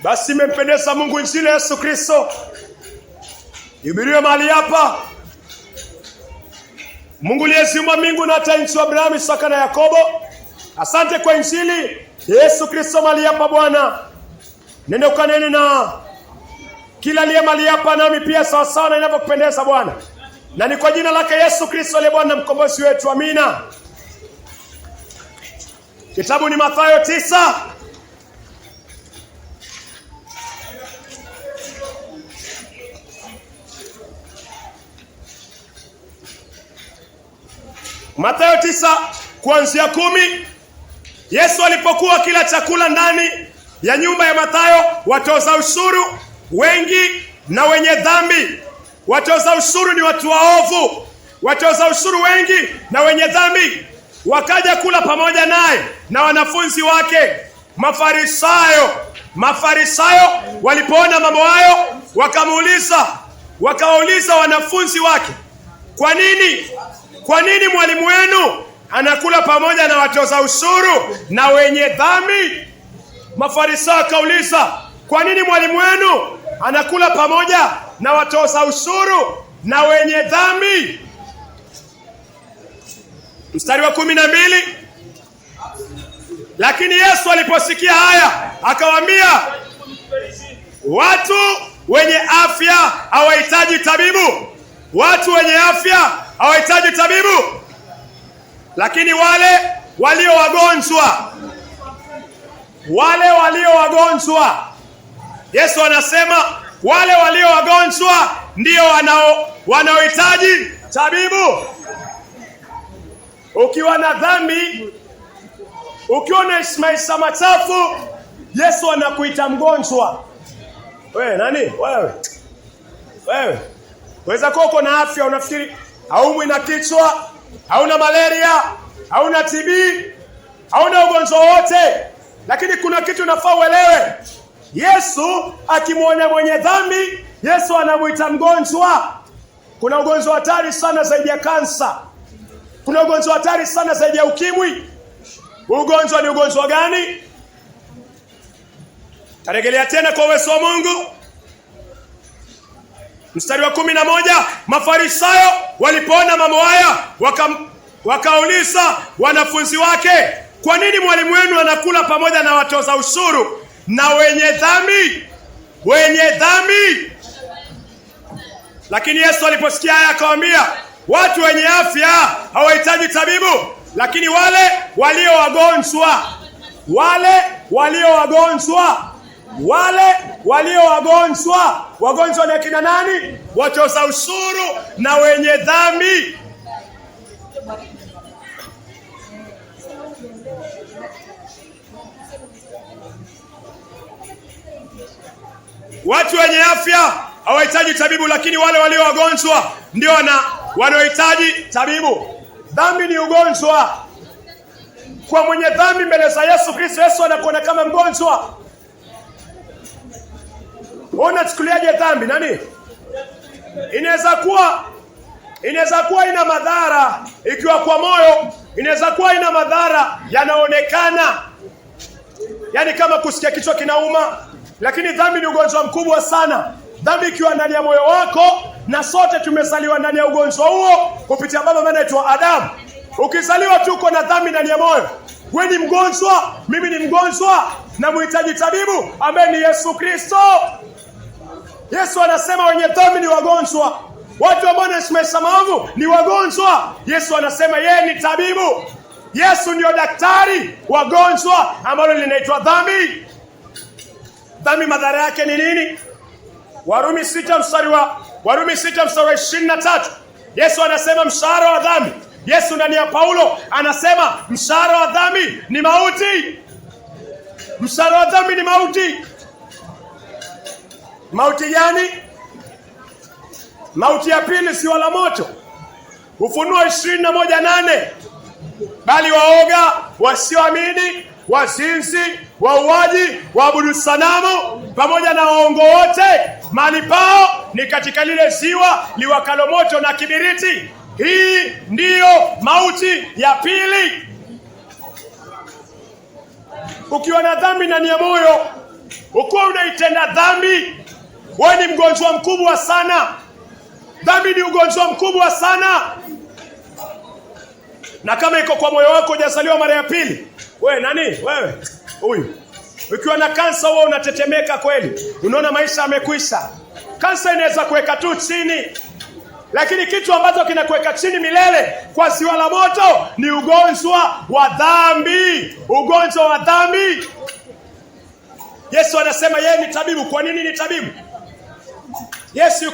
Basi imempendeza Mungu injili ya Yesu Kristo ihubiriwe mahali hapa. Mungu aliyeziumba mbingu na hata nchi, Abrahamu, Isaka na Yakobo, asante kwa injili ya Yesu Kristo mahali hapa Bwana. Nenda ukanene na kila aliye mahali hapa, nami pia sawa sawa na inavyokupendeza Bwana. Na ni kwa jina lake Yesu Kristo aliye Bwana mkombozi wetu, amina. Kitabu ni Mathayo 9. Mathayo 9 kuanzia 10. Yesu alipokuwa kila chakula ndani ya nyumba ya Mathayo, watoza ushuru wengi na wenye dhambi. Watoza ushuru ni watu waovu. Watoza ushuru wengi na wenye dhambi wakaja kula pamoja naye na wanafunzi wake Mafarisayo walipoona mambo hayo, wakawauliza wanafunzi wake, Kwa nini mwalimu wenu anakula pamoja na watoza ushuru na wenye dhambi? Mafarisayo wakauliza, kwa nini mwalimu wenu anakula pamoja na watoza ushuru na wenye dhambi? Mstari wa 12. Lakini Yesu aliposikia haya akawaambia, watu wenye afya hawahitaji tabibu. Watu wenye afya hawahitaji tabibu, lakini wale walio wagonjwa. Yesu anasema wale walio wagonjwa ndio wanaohitaji tabibu. Ukiwa na dhambi, ukiwa na maisha machafu, Yesu anakuita mgonjwa. Wewe nani? Wewe waweza kuwa uko na afya, unafikiri haumwi na kichwa, hauna malaria, hauna TB, hauna ugonjwa wote, lakini kuna kitu unafaa uelewe. Yesu akimwona mwenye dhambi, Yesu anamuita mgonjwa. Kuna ugonjwa hatari sana zaidi ya kansa. Kuna ugonjwa hatari sana zaidi ya ukimwi. Ugonjwa ni ugonjwa gani? Tarejelea tena kwa uwezo wa Mungu. Mstari wa 11. Mafarisayo walipoona mambo haya wakauliza wanafunzi wake, kwa nini mwalimu wenu anakula pamoja na watoza ushuru na wenye dhambi? Lakini Yesu aliposikia haya akawaambia, watu wenye afya hawahitaji tabibu, lakini wale walio wagonjwa. Wagonjwa ni kina nani? Watoza ushuru na wenye dhambi. Watu wenye afya hawahitaji tabibu, lakini wale walio wagonjwa ndio wanaohitaji tabibu. Dhambi ni ugonjwa. Kwa mwenye dhambi mbele za Yesu Kristo, Yesu anakuona kama mgonjwa. Unachukuliaje dhambi? Nani? Inaweza kuwa ina madhara ikiwa kwa moyo, inaweza kuwa ina madhara yanaonekana, yaani kama kusikia kichwa kinauma, lakini dhambi ni ugonjwa mkubwa sana. Dhambi ikiwa ndani ya moyo wako, na sote tumezaliwa ndani ya ugonjwa huo kupitia baba anaitwa Adamu. Ukizaliwa tu uko na dhambi ndani ya moyo, wewe ni mgonjwa, mimi ni mgonjwa, na muhitaji tabibu ambaye ni Yesu Kristo. Yesu anasema wenye dhambi ni wagonjwa. Watu ambao wanaishi maovu ni wagonjwa. Yesu anasema yeye ni tabibu. Yesu ndio daktari wa gonjwa ambalo linaitwa dhambi. Dhambi madhara yake ni nini? Warumi 6 mstari wa 23. Yesu anasema mshahara wa dhambi. Yesu ndani ya Paulo anasema mshahara wa dhambi ni mauti. Mshahara wa dhambi ni mauti. Mauti gani? Mauti ya pili, si wala moto. Ufunuo 21:8. Bali waoga, wasioamini, wazinzi, wauaji, waabudu sanamu pamoja na waongo wote, mahali pao ni katika lile ziwa liwakalo moto na kibiriti. Hii ndiyo mauti ya pili. Ukiwa na dhambi ndani ya moyo, Ukiwa unaitenda dhambi, wewe ni mgonjwa mkubwa sana. Dhambi ni ugonjwa mkubwa sana. Na kama iko kwa moyo wako hujazaliwa mara ya pili, wewe nani? Wewe huyu. Ukiwa na kansa wewe unatetemeka kweli. Unaona maisha yamekwisha. Kansa inaweza kuweka tu chini. Lakini kitu ambacho kinakuweka chini milele kwa ziwa la moto ni ugonjwa wa dhambi. Ugonjwa wa dhambi. Yesu anasema yeye ni tabibu. Kwa nini ni tabibu? Yesu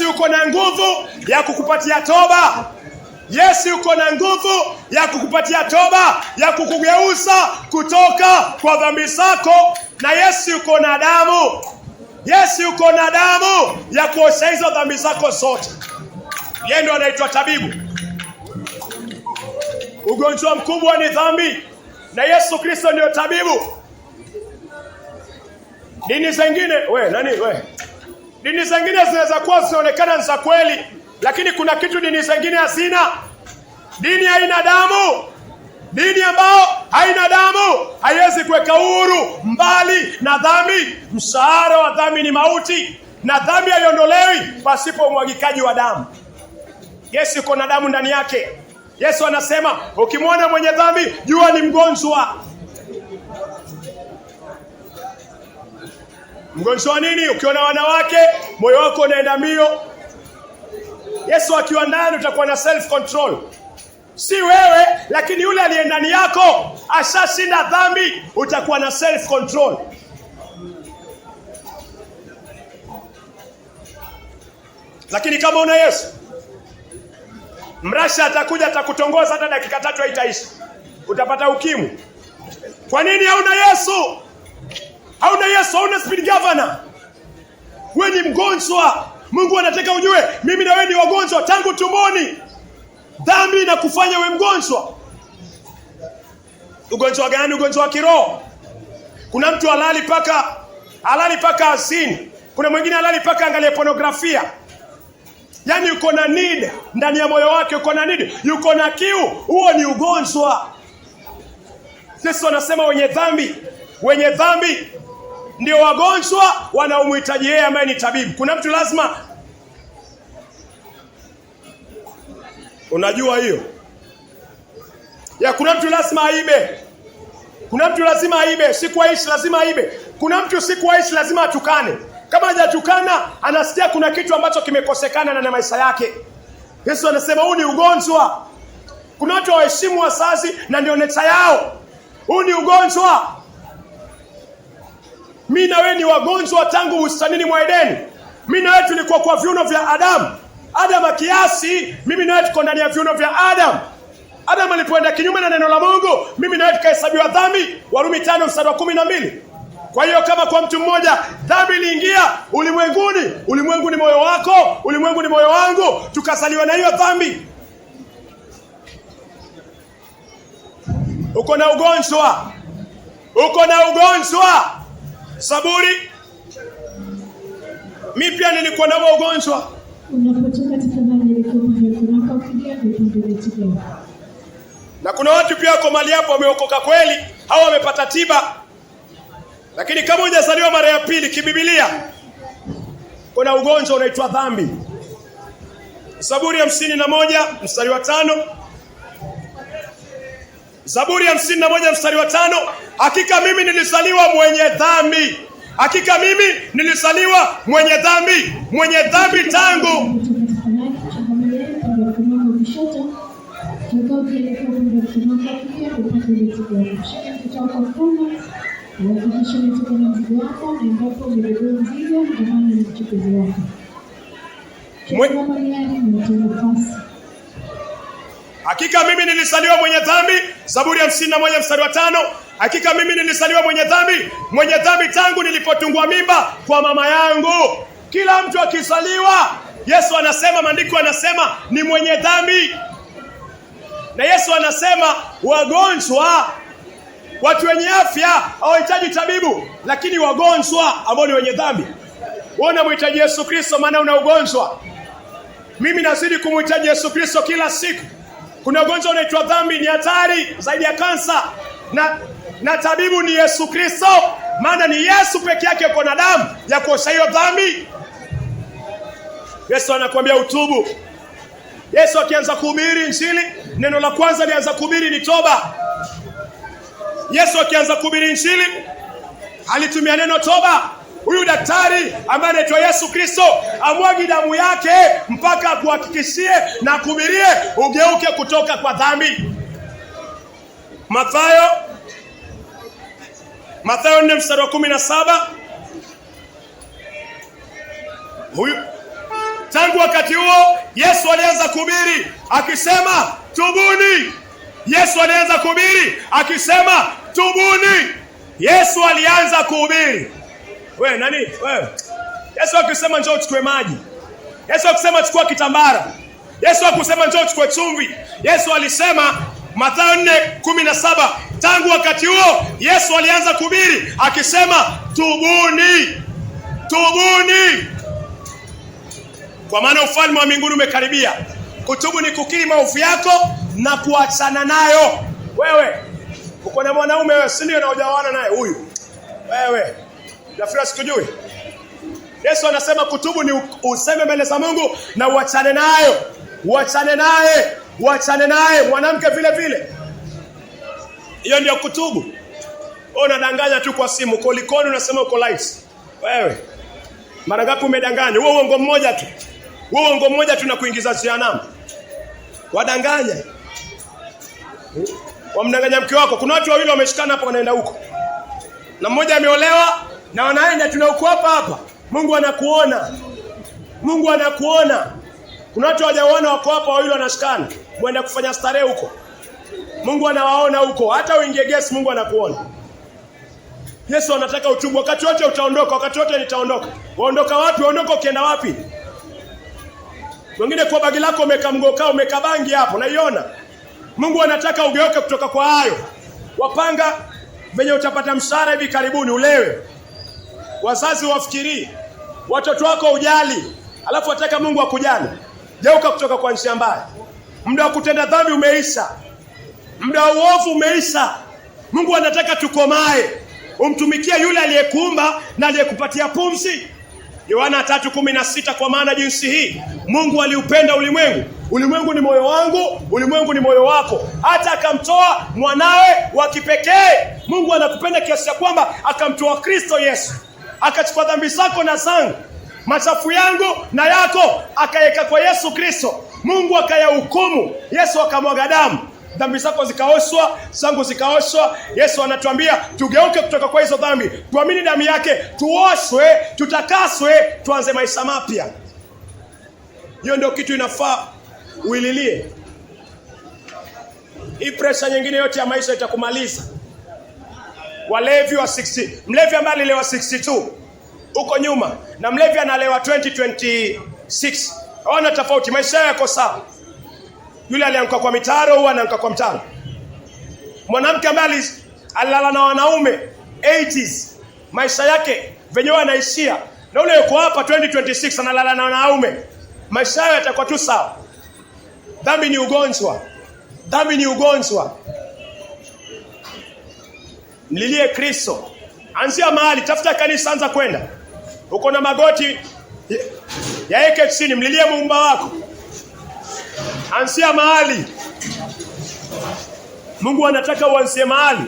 yuko na nguvu ya kukupatia toba. Yesu yuko na nguvu ya kukupatia toba, ya kukugeuza kutoka kwa dhambi zako. Na Yesu yuko na damu. Yesu yuko na damu ya kuosha hizo dhambi zako zote. Yeye ndo anaitwa tabibu. Ugonjwa mkubwa ni dhambi, na Yesu Kristo ndio tabibu. Dini zingine, dini zingine zinaweza kuwa zinaonekana za kweli, lakini kuna kitu dini zingine hazina. Dini haina damu. Dini ambayo haina damu haiwezi kuweka huru mbali na dhambi. Mshahara wa dhambi ni mauti, na dhambi haiondolewi pasipo umwagikaji wa damu. Yesu yuko na damu ndani yake. Yesu anasema ukimwona mwenye dhambi jua ni mgonjwa. Mgonjwa nini? Ukiona wanawake moyo wako unaenda mbio. Yesu akiwa ndani utakuwa na self control. Si wewe, lakini yule aliye ndani yako ashashinda dhambi, utakuwa na self control. Lakini kama una Yesu, mrasha atakuja atakutongoza, hata dakika 3 haitaishi. Utapata ukimwi. Kwa nini hauna Yesu? Hauna Yesu, hauna speed governor. Wewe ni mgonjwa. Mungu anataka ujue mimi na wewe ni wagonjwa tangu tumboni. Dhambi inakufanya wewe mgonjwa. Ugonjwa gani? Ugonjwa wa kiroho. Kuna mtu halali paka asini. Kuna mwingine halali paka angalie pornografia. Yaani uko na need ndani ya moyo wake, uko na need, yuko na kiu. Huo ni ugonjwa. Yesu anasema wenye dhambi ndio wagonjwa wanaomhitaji yeye ambaye ni tabibu. Kuna mtu lazima, unajua hiyo ya, kuna mtu lazima aibe. Kuna mtu lazima aibe, siku aishi lazima aibe. Kuna mtu siku aishi lazima atukane. Kama hajatukana anasikia kuna kitu ambacho kimekosekana na maisha yake. Yesu anasema huu ni ugonjwa. Kuna watu waheshimu wazazi na ndio nature yao. Huu ni ugonjwa. Mimi na wewe ni wagonjwa tangu bustanini mwa Edeni. Mimi na wewe tulikuwa kwa viuno vya Adamu. Adamu akiasi, mimi na wewe tuko ndani ya viuno vya Adamu. Adamu alipoenda kinyume na neno la Mungu, mimi na wewe tukahesabiwa dhambi. Warumi 5:12. Kwa hiyo kama kwa mtu mmoja dhambi iliingia ulimwenguni, ulimwengu ni moyo wako, ulimwengu ni moyo wangu, tukazaliwa na hiyo dhambi. Uko na ugonjwa. Uko na ugonjwa. Saburi. Mimi pia nilikuwa na ugonjwa. Unapotoka tafadhali nilikuwa ukidia vipindi vyetu. Na kuna watu pia wako mali hapo wameokoka kweli, hao wamepata tiba. Lakini kama hujazaliwa mara ya pili kiBiblia, kuna ugonjwa unaitwa dhambi. Zaburi ya 51:5. Zaburi ya 51:5. Hakika mimi nilizaliwa mwenye dhambi. Hakika mimi nilizaliwa mwenye dhambi. Mwenye dhambi tangu. Hakika mimi nilizaliwa mwenye dhambi. Zaburi ya 51:5. Hakika mimi nilizaliwa mwenye dhambi tangu nilipotungwa mimba kwa mama yangu. Kila mtu akizaliwa, Yesu anasema, maandiko anasema ni mwenye dhambi. Na Yesu anasema wagonjwa, watu wenye afya hawahitaji tabibu, lakini wagonjwa ambao ni wenye dhambi. Wewe unamhitaji Yesu Kristo maana una ugonjwa. Mimi nazidi kumhitaji Yesu Kristo kila siku. Kuna ugonjwa unaitwa dhambi, ni hatari zaidi ya kansa. Na na tabibu ni Yesu Kristo, maana ni Yesu peke yake yuko na damu ya kuosha hiyo dhambi. Yesu anakuambia utubu. Yesu akianza kuhubiri injili, neno la kwanza alianza kuhubiri ni toba. Yesu akianza kuhubiri injili alitumia neno toba. Huyu daktari ambaye anaitwa Yesu Kristo amwagi damu yake mpaka akuhakikishie na kuhubirie ugeuke kutoka kwa dhambi. Mathayo 4:17. Huyu tangu wakati huo Yesu alianza kuhubiri akisema tubuni. Yesu alianza kuhubiri akisema tubuni. Yesu alianza kuhubiri. Wewe nani? Wewe. Yesu akisema njoo uchukue maji. Yesu akisema chukua kitambara. Yesu akusema njoo uchukue chumvi. Yesu alisema Mathayo 4:17, tangu wakati huo Yesu alianza kuhubiri akisema tubuni. Tubuni. Kwa maana ufalme wa mbinguni umekaribia. Kutubu ni kukiri maovu yako na kuachana nayo. Wewe uko na mwanaume wewe, si ndio, na hujaoana naye huyu. Wewe nafikiri sikujui. Yesu anasema kutubu ni useme mbele za Mungu na uachane nayo. Uachane naye. Uachane naye. Mwanamke vile vile. Hiyo ndio kutubu. Wewe unadanganya tu kwa simu, kolikoni unasema uko live. Wewe mara ngapi umedanganya? Wewe uongo mmoja tu. Wewe uongo mmoja tu na kuingiza jehanamu. Wadanganya. Wamdanganya mke wako. Kuna watu wawili wameshikana hapa wanaenda huko. Na mmoja ameolewa na wanaenda tunauko hapa. Mungu anakuona. Mungu anakuona. Kuna watu hawajaona wako hapa wawili wanashikana. Mwenda kufanya starehe huko. Mungu anawaona huko. Hata uingie gesi Mungu anakuona. Yesu anataka utubu. Wakati wote utaondoka, wakati wote nitaondoka. Waondoka wapi? Waondoka ukienda wapi? Wengine kwa bagi lako umekamgoka, umekabangi hapo, naiona. Mungu anataka ugeuke kutoka kwa hayo. Wapanga venye utapata mshahara hivi karibuni ulewe. Wazazi wafikiri, watoto wako ujali, alafu wataka Mungu akujali. Geuka kutoka kwa njia mbaya. Muda wa kutenda dhambi umeisha. Muda wa uovu umeisha. Mungu anataka tukomae. Umtumikie yule aliyekuumba na aliyekupatia pumzi. Yohana 3:16, kwa maana jinsi hii Mungu aliupenda ulimwengu. Ulimwengu ni moyo wangu, ulimwengu ni moyo wako. Hata akamtoa mwanawe wa kipekee. Mungu anakupenda kiasi cha kwamba akamtoa Kristo Yesu. Akachukua dhambi zako na zangu, machafu yangu na yako, akaweka kwa Yesu Kristo. Mungu akayahukumu. Yesu akamwaga damu. Dhambi zako zikaoshwa, zangu zikaoshwa. Yesu anatuambia tugeuke kutoka kwa hizo dhambi, tuamini damu yake, tuoshwe, tutakaswe, tuanze maisha mapya. Hiyo ndio kitu inafaa uililie. Hii pressure nyingine yote ya maisha itakumaliza. Walevi wa 60, mlevi ambaye alilewa 62 huko nyuma na mlevi analewa 2026, hawana tofauti, maisha yako sawa. Yule alianguka kwa mitaro, huwa anaanguka kwa mtaro. Mwanamke ambaye alilala na wanaume 80s, maisha yake venyewe anaishia. Na yule yuko hapa 2026 analala na wanaume, maisha yake yatakuwa tu sawa. Dhambi ni ugonjwa. Dhambi ni ugonjwa. Mlilie Kristo. Anzia mahali, tafuta kanisa, anza kwenda. Uko na magoti yaeke chini, mlilie Muumba wako. Anzia mahali. Mungu anataka uanzie mahali.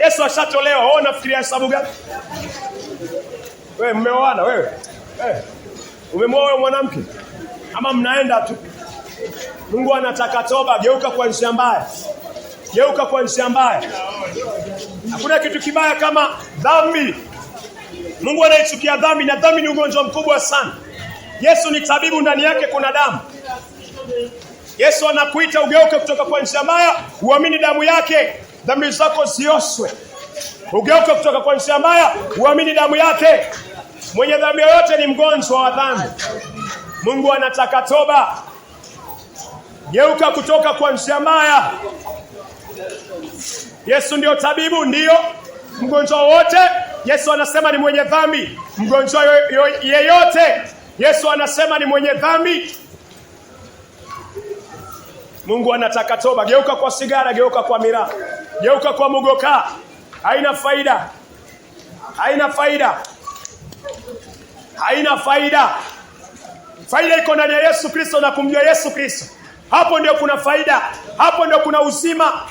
Yesu ashatolewa. Wewe unafikiria hesabu gani? Wewe mmeoana wewe? Umemwoa wewe mwanamke? Ama mnaenda tu? Mungu anataka toba. Geuka kwa njia mbaya. Geuka kwa njia mbaya. Hakuna kitu kibaya kama dhambi. Mungu anaichukia dhambi, na dhambi ni ugonjwa mkubwa sana. Yesu ni tabibu, ndani yake kuna damu. Yesu anakuita ugeuke kutoka kwa njia mbaya, uamini damu yake, dhambi zako zioshwe. Ugeuke kutoka kwa njia mbaya, uamini damu yake. Mwenye dhambi yote ni mgonjwa wa dhambi. Mungu anataka toba. Geuka kutoka kwa njia mbaya. Yesu ndio tabibu, ndio mgonjwa wote. Yesu anasema ni mwenye dhambi. Mgonjwa yeyote Yesu anasema ni mwenye dhambi. Mungu anataka toba. Geuka kwa sigara, geuka kwa miraa, geuka kwa mugoka, haina faida. Haina faida. Haina faida. Faida iko ndani ya Yesu Kristo na kumjua Yesu Kristo. Hapo ndio kuna faida. Hapo ndio kuna uzima.